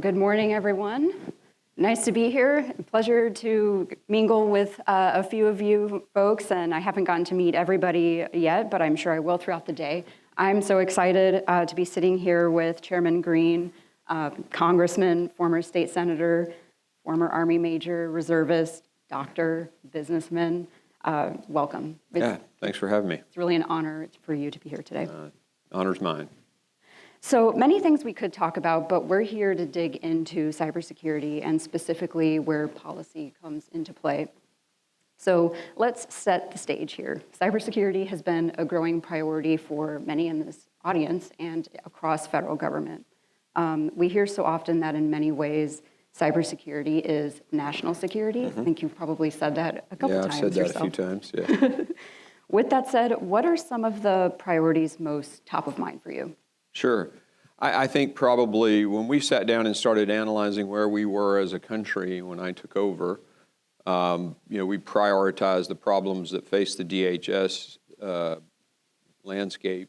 Good morning, everyone. Nice to be here. Pleasure to mingle with a few of you folks, and I haven't gotten to meet everybody yet, but I'm sure I will throughout the day. I'm so excited to be sitting here with Chairman Green, Congressman, former state senator, former Army major, reservist, doctor, businessman. Welcome. Yeah, thanks for having me. It's really an honor for you to be here today. Honor's mine. So many things we could talk about, but we're here to dig into cybersecurity and specifically where policy comes into play. So let's set the stage here. Cybersecurity has been a growing priority for many in this audience and across federal government. We hear so often that in many ways, cybersecurity is national security. I think you've probably said that a couple times yourself. Yeah, I've said that a few times, yeah. With that said, what are some of the priorities most top of mind for you? Sure. I think probably when we sat down and started analyzing where we were as a country when I took over, we prioritized the problems that face the DHS landscape.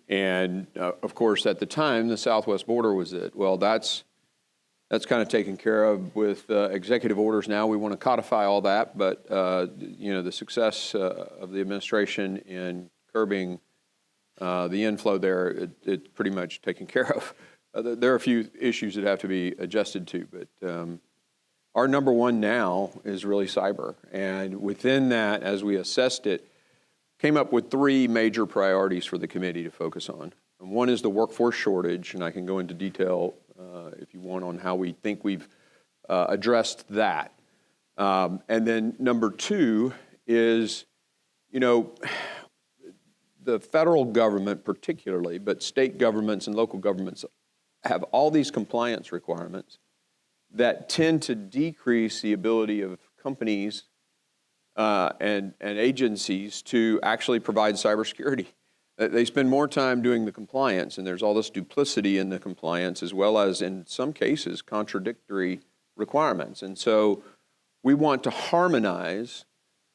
And of course, at the time, the southwest border was it. Well, that's kind of taken care of with executive orders now. We want to codify all that, but the success of the administration in curbing the inflow there, it's pretty much taken care of. There are a few issues that have to be adjusted to, but our number one now is really cyber. And within that, as we assessed it, came up with three major priorities for the committee to focus on. And one is the workforce shortage, and I can go into detail if you want on how we think we've addressed that. And then number two is, the federal government particularly, but state governments and local governments have all these compliance requirements that tend to decrease the ability of companies and agencies to actually provide cybersecurity. They spend more time doing the compliance, and there's all this duplicity in the compliance, as well as, in some cases, contradictory requirements. And so we want to harmonize.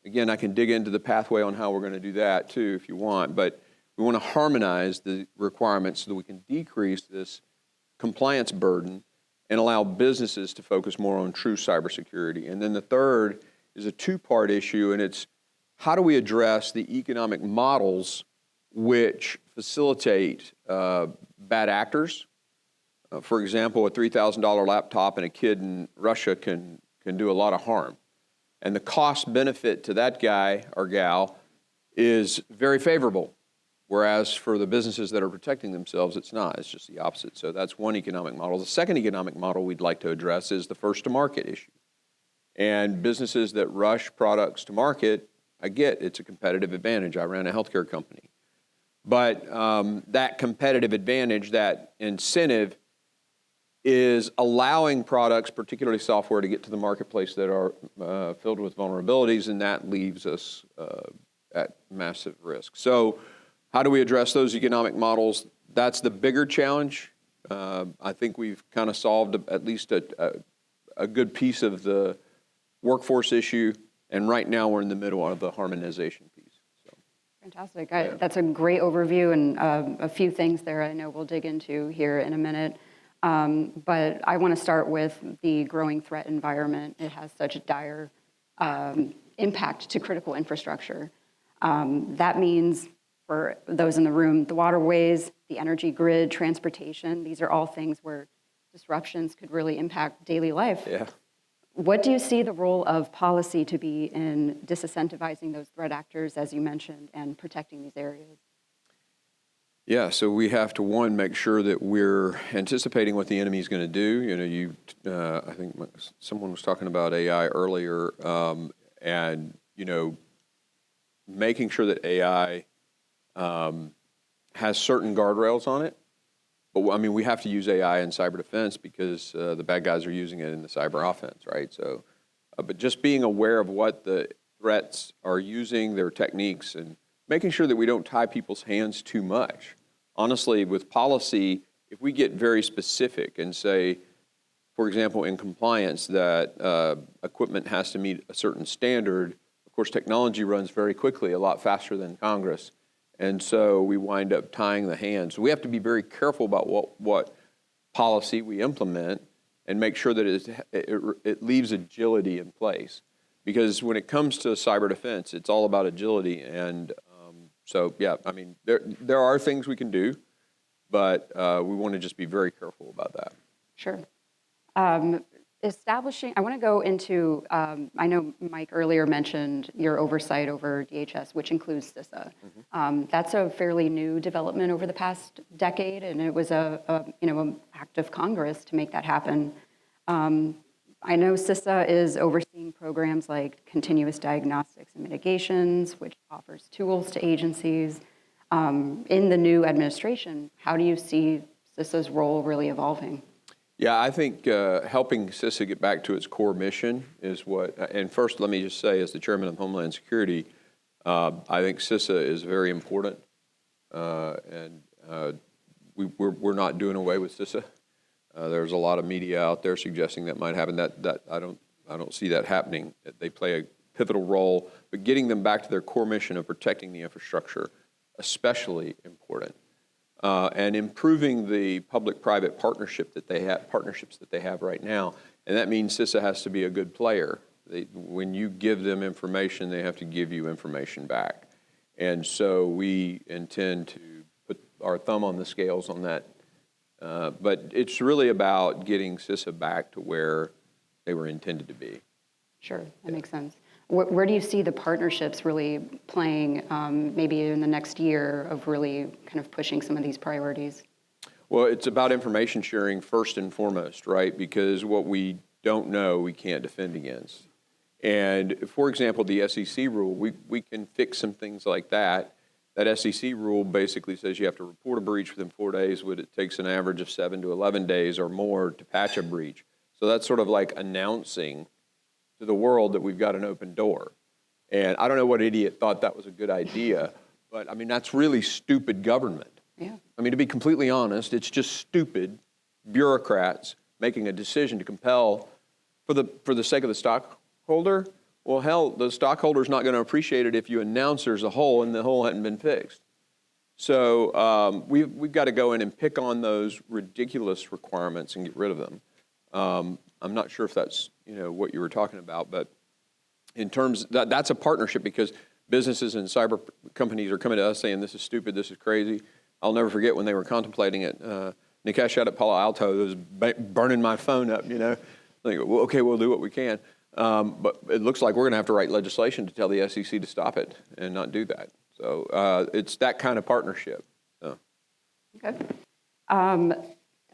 Again, I can dig into the pathway on how we're going to do that, too, if you want. But we want to harmonize the requirements so that we can decrease this compliance burden and allow businesses to focus more on true cybersecurity. And then the third is a two-part issue, and it's how do we address the economic models which facilitate bad actors. For example, a $3,000 laptop and a kid in Russia can do a lot of harm. And the cost benefit to that guy or gal is very favorable. Whereas for the businesses that are protecting themselves, it's not. It's just the opposite. So that's one economic model. The second economic model we'd like to address is the first to market issue. And businesses that rush products to market, I get it's a competitive advantage. I ran a healthcare company. But that competitive advantage, that incentive, is allowing products, particularly software, to get to the marketplace that are filled with vulnerabilities, and that leaves us at massive risk. So how do we address those economic models? That's the bigger challenge. I think we've kind of solved at least a good piece of the workforce issue, and right now we're in the middle of the harmonization piece. So. Fantastic. That's a great overview, and a few things there I know we'll dig into here in a minute. But I want to start with the growing threat environment. It has such a dire impact to critical infrastructure. That means, for those in the room, the waterways, the energy grid, transportation, these are all things where disruptions could really impact daily life. Yeah. What do you see the role of policy to be in disincentivizing those threat actors, as you mentioned, and protecting these areas? Yeah, so we have to, one, make sure that we're anticipating what the enemy is going to do. I think someone was talking about AI earlier, and, making sure that AI has certain guardrails on it. But, we have to use AI in cyber defense because the bad guys are using it in the cyber offense, right? So, but just being aware of what the threats are using, their techniques, and making sure that we don't tie people's hands too much. Honestly, with policy, if we get very specific and say, for example, in compliance that equipment has to meet a certain standard, of course, technology runs very quickly, a lot faster than Congress. And so we wind up tying the hands. So we have to be very careful about what policy we implement and make sure that it leaves agility in place. Because when it comes to cyber defense, it's all about agility. And so, yeah, I mean, there are things we can do, but we want to just be very careful about that. Sure. I want to go into, I know Mike earlier mentioned your oversight over DHS, which includes CISA. That's a fairly new development over the past decade, and it was an act of Congress to make that happen. I know CISA is overseeing programs like continuous diagnostics and mitigations, which offers tools to agencies. In the new administration, how do you see CISA's role really evolving? Yeah, I think helping CISA get back to its core mission is what, and first let me just say, as the chairman of Homeland Security, I think CISA is very important, and we're not doing away with CISA. There's a lot of media out there suggesting that might happen. That I don't see that happening. They play a pivotal role, but getting them back to their core mission of protecting the infrastructure, especially important. And improving the public-private partnerships that they have right now. And that means CISA has to be a good player. When you give them information, they have to give you information back. And so we intend to put our thumb on the scales on that. But it's really about getting CISA back to where they were intended to be. Sure, that makes sense. Where do you see the partnerships really playing maybe in the next year of really kind of pushing some of these priorities? Well, it's about information sharing first and foremost, right? Because what we don't know, we can't defend against. And for example, the SEC rule, we can fix some things like that. That SEC rule basically says you have to report a breach within 4 days, but it takes an average of 7 to 11 days or more to patch a breach. So that's sort of like announcing to the world that we've got an open door. And I don't know what idiot thought that was a good idea, but I mean, that's really stupid government. Yeah. I mean, to be completely honest, it's just stupid bureaucrats making a decision to compel for the sake of the stockholder. Well, hell, the stockholder's not going to appreciate it if you announce there's a hole and the hole hadn't been fixed. So we've got to go in and pick on those ridiculous requirements and get rid of them. I'm not sure if that's what you were talking about, but in terms that's a partnership because businesses and cyber companies are coming to us saying this is stupid, this is crazy. I'll never forget when they were contemplating it. Nikesh out at Palo Alto was burning my phone up. Like, well, okay, we'll do what we can, but it looks like we're going to have to write legislation to tell the SEC to stop it and not do that. So it's that kind of partnership. So. Okay.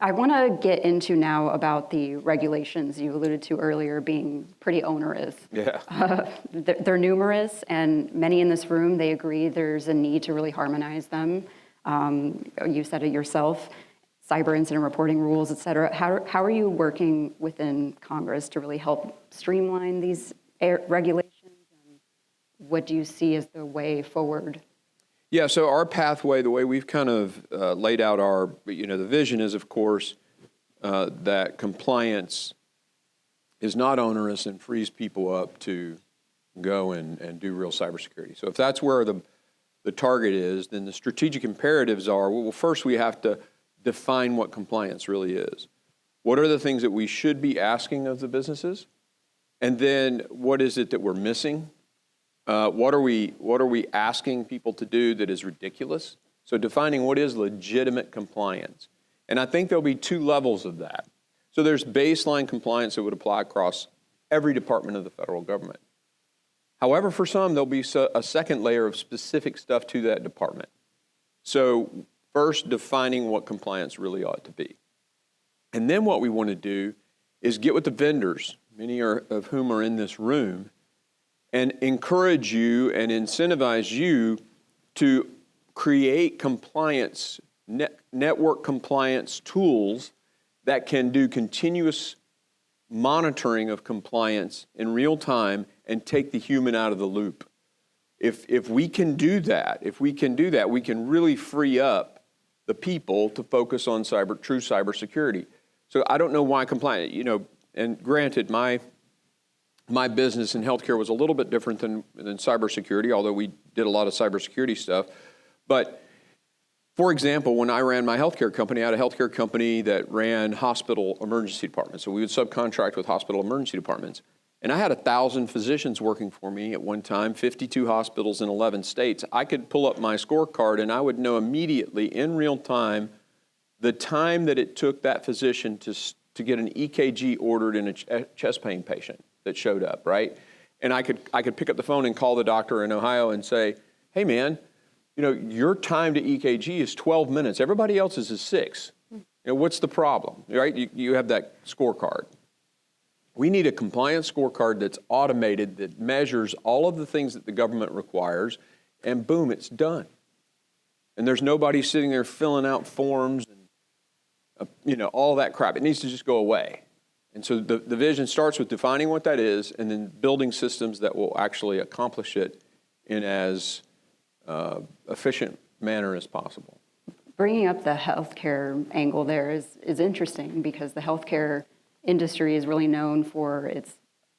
I want to get into now about the regulations you alluded to earlier being pretty onerous. Yeah. They're numerous, and many in this room, they agree there's a need to really harmonize them. You said it yourself, cyber incident reporting rules, et cetera. How are you working within Congress to really help streamline these regulations? And what do you see as the way forward? Yeah, so our pathway, the way we've kind of laid out the vision is, of course, that compliance is not onerous and frees people up to go and do real cybersecurity. So if that's where the target is, then the strategic imperatives are, well, first we have to define what compliance really is. What are the things that we should be asking of the businesses? And then what is it that we're missing? What are we asking people to do that is ridiculous? So defining what is legitimate compliance. And I think there'll be 2 levels of that. So there's baseline compliance that would apply across every department of the federal government. However, for some, there'll be a second layer of specific stuff to that department. So first, defining what compliance really ought to be. And then what we want to do is get with the vendors, many of whom are in this room, and encourage you and incentivize you to create compliance, network compliance tools that can do continuous monitoring of compliance in real time and take the human out of the loop. If we can do that, we can really free up the people to focus on true cybersecurity. So I don't know why compliance, and granted, my business in healthcare was a little bit different than cybersecurity, although we did a lot of cybersecurity stuff. But For example, when I ran my healthcare company, I had a healthcare company that ran hospital emergency departments. So we would subcontract with hospital emergency departments. And I had 1,000 physicians working for me at one time, 52 hospitals in 11 states. I could pull up my scorecard and I would know immediately in real time the time that it took that physician to get an EKG ordered in a chest pain patient that showed up, right? And I could pick up the phone and call the doctor in Ohio and say, hey man, you know, your time to EKG is 12 minutes. Everybody else's is 6. You know, what's the problem, right? You have that scorecard. We need a compliance scorecard that's automated, that measures all of the things that the government requires, and boom, it's done. And there's nobody sitting there filling out forms and, you know, all that crap. It needs to just go away. And so the vision starts with defining what that is and then building systems that will actually accomplish it in as efficient manner as possible. Bringing up the healthcare angle there is interesting because the healthcare industry is really known for its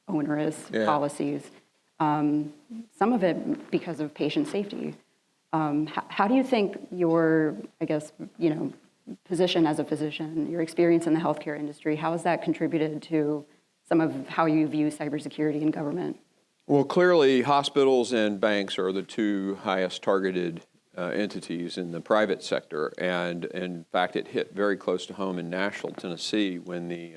onerous policies. Some of it because of patient safety. How do you think your, I guess, you know, position as a physician, your experience in the healthcare industry, how has that contributed to some of how you view cybersecurity in government? Well, clearly, hospitals and banks are the two highest targeted entities in the private sector. And in fact, it hit very close to home in Nashville, Tennessee, when the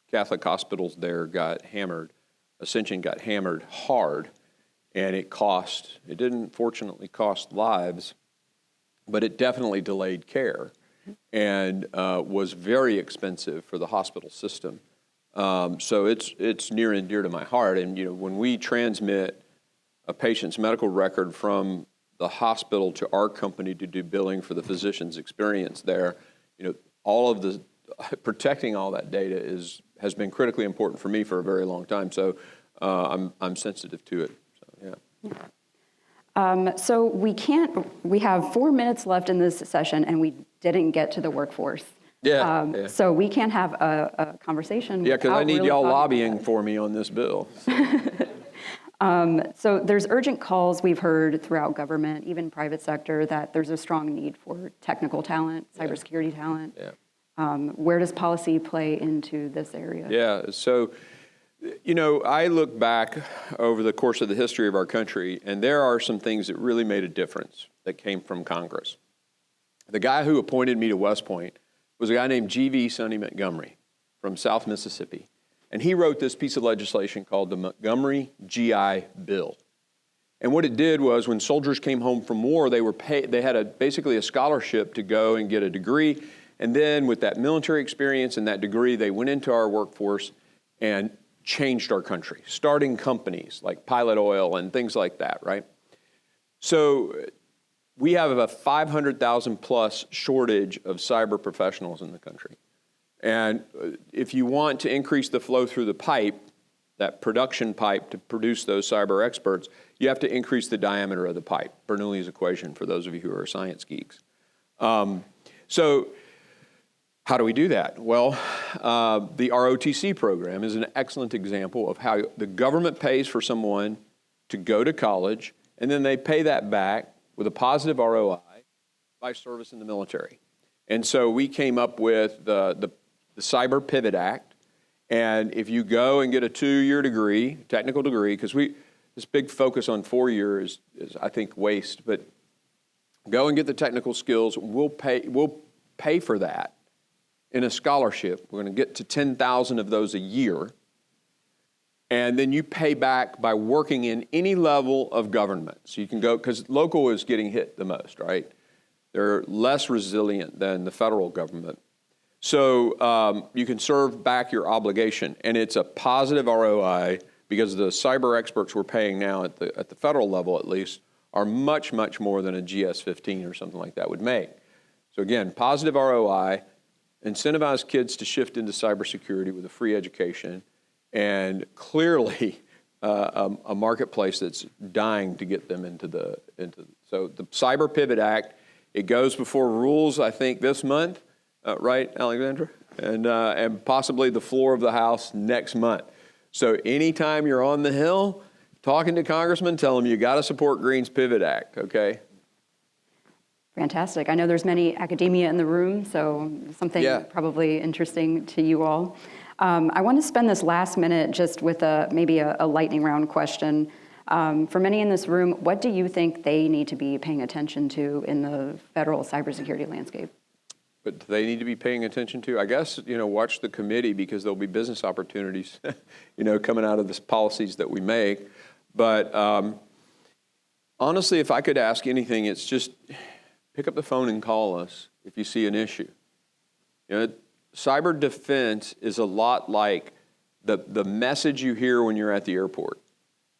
Catholic hospitals there got hammered. Ascension got hammered hard, and it didn't fortunately cost lives, but it definitely delayed care and was very expensive for the hospital system. So it's near and dear to my heart. And, you know, when we transmit a patient's medical record from the hospital to our company to do billing for the physician's experience there, you know, all of the protecting all that data has been critically important for me for a very long time. So I'm sensitive to it. So, yeah. So we have 4 minutes left in this session and we didn't get to the workforce. Yeah. So we can't have a conversation. Yeah, because I need y'all lobbying for me on this bill. So there's urgent calls we've heard throughout government, even private sector, that there's a strong need for technical talent, cybersecurity talent. Yeah. Where does policy play into this area? Yeah, so, you know, I look back over the course of the history of our country, and there are some things that really made a difference that came from Congress. The guy who appointed me to West Point was a guy named G.V. Sonny Montgomery from South Mississippi. And he wrote this piece of legislation called the Montgomery GI Bill. And what it did was when soldiers came home from war, they had basically a scholarship to go and get a degree. And then with that military experience and that degree, they went into our workforce and changed our country, starting companies like Pilot Oil and things like that, right? So we have a 500,000 plus shortage of cyber professionals in the country. And if you want to increase the flow through the pipe, that production pipe to produce those cyber experts, you have to increase the diameter of the pipe, Bernoulli's equation for those of you who are science geeks. So how do we do that? Well, the ROTC program is an excellent example of how the government pays for someone to go to college, and then they pay that back with a positive ROI by service in the military. And so we came up with the Cyber Pivot Act. And if you go and get a 2-year degree, technical degree, because this big focus on 4 years is I think waste, but go and get the technical skills. We'll pay for that in a scholarship. We're going to get to 10,000 of those a year. And then you pay back by working in any level of government. So you can go, because local is getting hit the most, right? They're less resilient than the federal government. So you can serve back your obligation, and it's a positive ROI because the cyber experts we're paying now at the federal level, at least, are much, much more than a GS-15 or something like that would make. So again, positive ROI, incentivize kids to shift into cybersecurity with a free education, and clearly a marketplace that's dying to get them into. So the Cyber Pivot Act, it goes before rules, I think, this month. Right, Alexandra? And possibly the floor of the House next month. So anytime you're on the Hill, talking to congressmen, tell them you got to support Green's Pivot Act, okay? Fantastic. I know there's many academia in the room, so something probably interesting to you all. I want to spend this last minute just with maybe a lightning round question. For many in this room, what do you think they need to be paying attention to in the federal cybersecurity landscape? But they need to be paying attention to, I guess, watch the committee, because there'll be business opportunities, coming out of the policies that we make. But honestly, if I could ask anything, it's just pick up the phone and call us if you see an issue. Cyber defense is a lot like the message you hear when you're at the airport,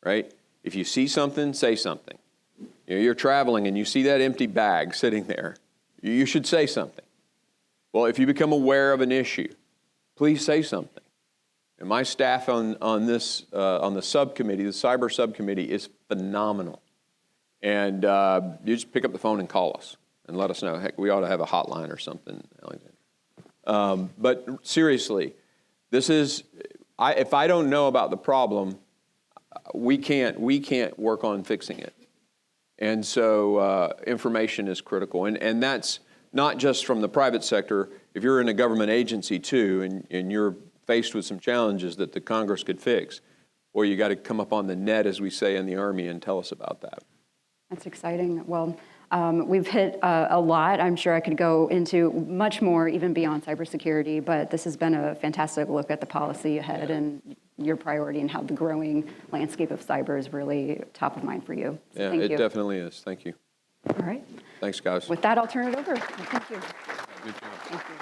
right? If you see something, say something. You're traveling and you see that empty bag sitting there, you should say something. Well, if you become aware of an issue, please say something. And my staff on the subcommittee, the cyber subcommittee, is phenomenal. And you just pick up the phone and call us and let us know. Heck, we ought to have a hotline or something, Alexander. But seriously, if I don't know about the problem, we can't work on fixing it. And so information is critical. And that's not just from the private sector. If you're in a government agency too, and you're faced with some challenges that the Congress could fix, or you got to come up on the net, as we say in the Army, and tell us about that. That's exciting. Well, we've hit a lot. I'm sure I could go into much more, even beyond cybersecurity, but this has been a fantastic look at the policy ahead and your priority and how the growing landscape of cyber is really top of mind for you. So yeah, it definitely is. Thank you. All right. Thanks, guys. With that, I'll turn it over. Thank you. Good job. Thank you.